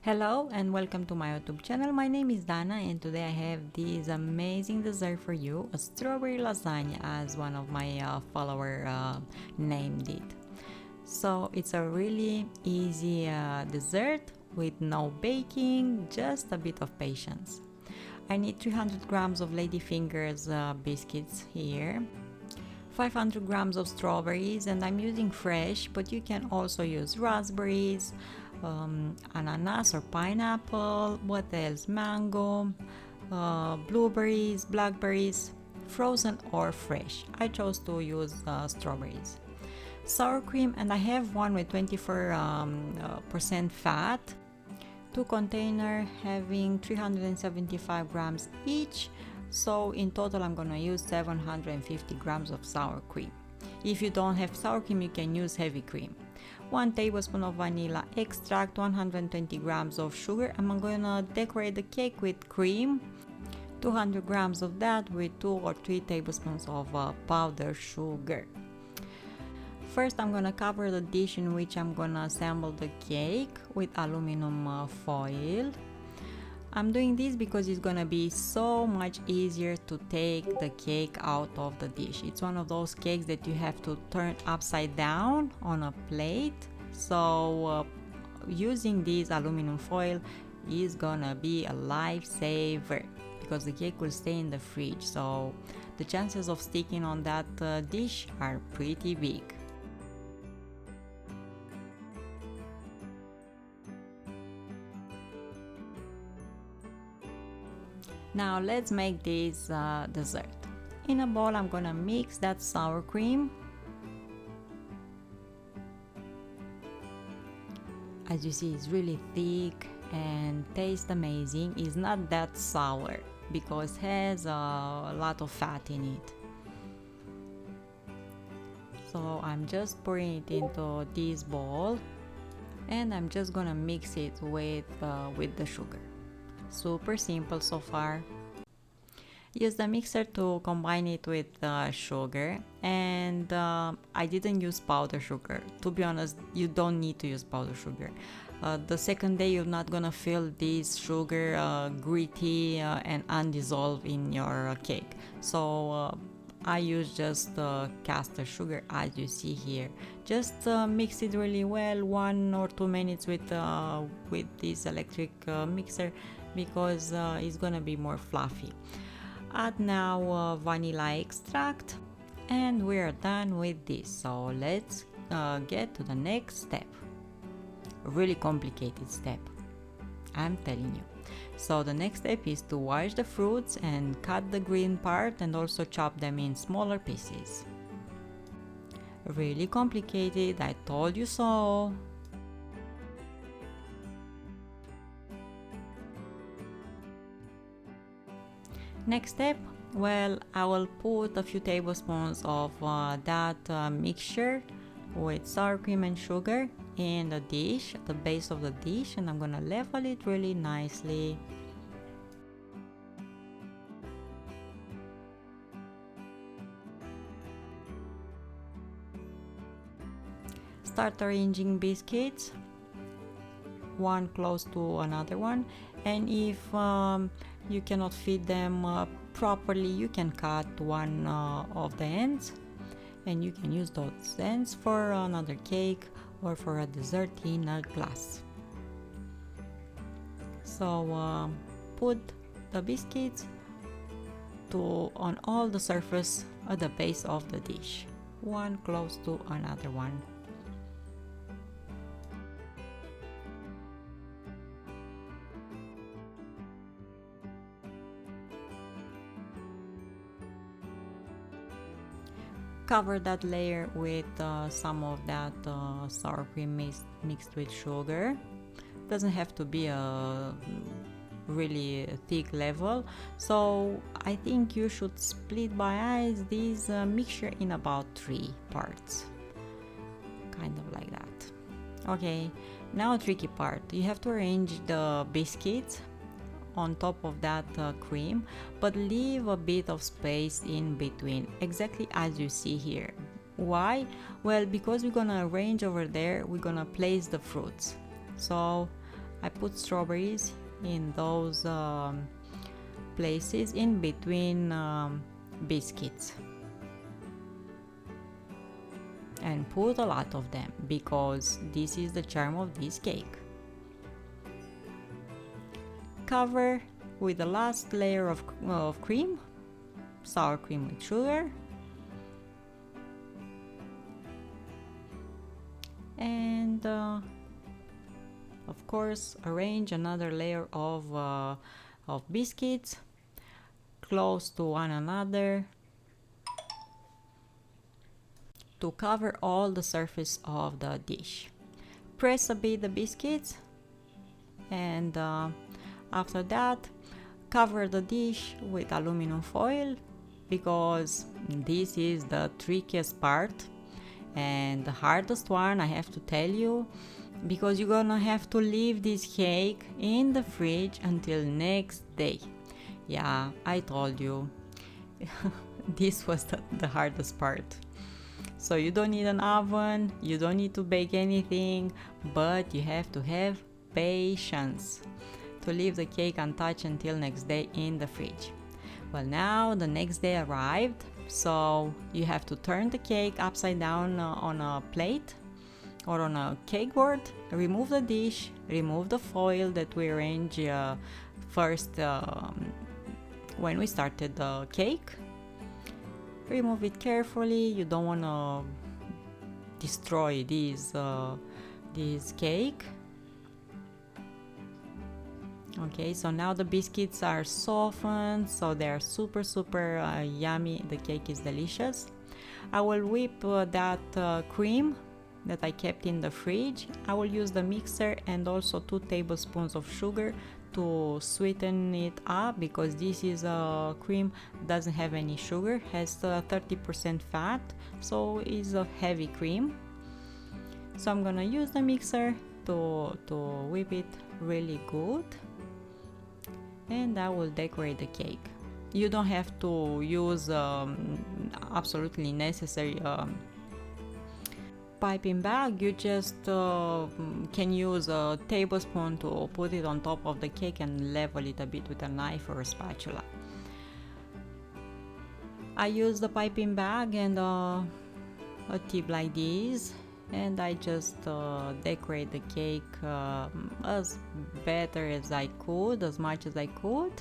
Hello and welcome to my YouTube channel. My name is Dana and today I have this amazing dessert for you, a strawberry lasagna, as one of my follower named it. So it's a really easy dessert with no baking, just a bit of patience. I need 300 grams of ladyfingers biscuits here, 500 grams of strawberries, and I'm using fresh, but you can also use raspberries, ananas or pineapple, what else, mango, blueberries, blackberries, frozen or fresh. I chose to use strawberries. Sour cream, and I have one with 24% fat, 2 containers having 375 grams each, so in total I'm gonna use 750 grams of sour cream. If you don't have sour cream, you can use heavy cream. 1 tablespoon of vanilla extract, 120 grams of sugar. I'm gonna decorate the cake with cream, 200 grams of that with 2 or 3 tablespoons of powdered sugar. First, I'm gonna cover the dish in which I'm gonna assemble the cake with aluminum foil. I'm doing this because it's gonna be so much easier to take the cake out of the dish. It's one of those cakes that you have to turn upside down on a plate. So using this aluminum foil is gonna be a lifesaver because the cake will stay in the fridge. So the chances of sticking on that dish are pretty big. Now let's make this dessert. In a bowl I'm gonna mix that sour cream. As you see, it's really thick and tastes amazing. It's not that sour because it has a lot of fat in it. So I'm just pouring it into this bowl and I'm just gonna mix it with the sugar. Super simple so far. Use the mixer to combine it with sugar, and I didn't use powder sugar. To be honest, you don't need to use powder sugar. The second day you're not gonna feel this sugar gritty and undissolved in your cake. So I use just caster sugar, as you see here. Just mix it really well, 1 or 2 minutes with this electric mixer, because it's gonna be more fluffy. Add now vanilla extract, and we're done with this. So let's get to the next step. A really complicated step, I'm telling you. So the next step is to wash the fruits and cut the green part and also chop them in smaller pieces. Really complicated, I told you so. Next step, well, I will put a few tablespoons of that mixture with sour cream and sugar in the dish, at the base of the dish, and I'm gonna level it really nicely. Start arranging biscuits, one close to another one, and if you cannot fit them properly, you can cut one of the ends, and you can use those ends for another cake or for a dessert in a glass. So put the biscuits on all the surface at the base of the dish, one close to another one. Cover that layer with some of that sour cream mixed with sugar. Doesn't have to be a really thick level, so I think you should split by eyes this mixture in about 3 parts, kind of like that. Okay, now tricky part, you have to arrange the biscuits on top of that cream, but leave a bit of space in between, exactly as you see here. Why? Well, because we're gonna arrange over there, we're gonna place the fruits. So I put strawberries in those places in between biscuits, and put a lot of them because this is the charm of this cake. Cover with the last layer of cream, sour cream with sugar, and of course arrange another layer of biscuits close to one another to cover all the surface of the dish. Press a bit the biscuits, and after that cover the dish with aluminum foil, because this is the trickiest part and the hardest one, I have to tell you, because you're gonna have to leave this cake in the fridge until next day. Yeah, I told you. This was the hardest part. So you don't need an oven, you don't need to bake anything, but you have to have patience to leave the cake untouched until next day in the fridge. Well, now the next day arrived, so you have to turn the cake upside down on a plate or on a cake board, remove the dish, remove the foil that we arranged first when we started the cake. Remove it carefully, you don't want to destroy this cake. Okay, so now the biscuits are softened, so they're super yummy. The cake is delicious. I will whip that cream that I kept in the fridge. I will use the mixer and also 2 tablespoons of sugar to sweeten it up, because this is a cream doesn't have any sugar, has 30% fat, so it's a heavy cream. So I'm gonna use the mixer to whip it really good, and I will decorate the cake. You don't have to use absolutely necessary piping bag. You just can use a tablespoon to put it on top of the cake and level it a bit with a knife or a spatula. I use the piping bag and a tip like this, and I just decorate the cake as better as I could, as much as I could,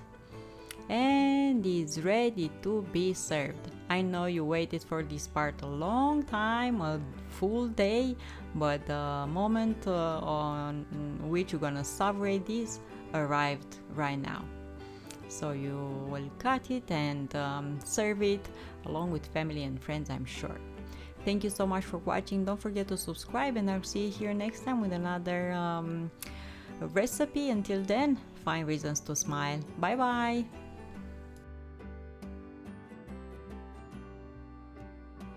and it's ready to be served. I know you waited for this part a long time, a full day, but the moment on which you're gonna savor this arrived right now. So you will cut it and serve it along with family and friends, I'm sure. Thank you so much for watching. Don't forget to subscribe, and I'll see you here next time with another recipe. Until then, find reasons to smile. Bye bye.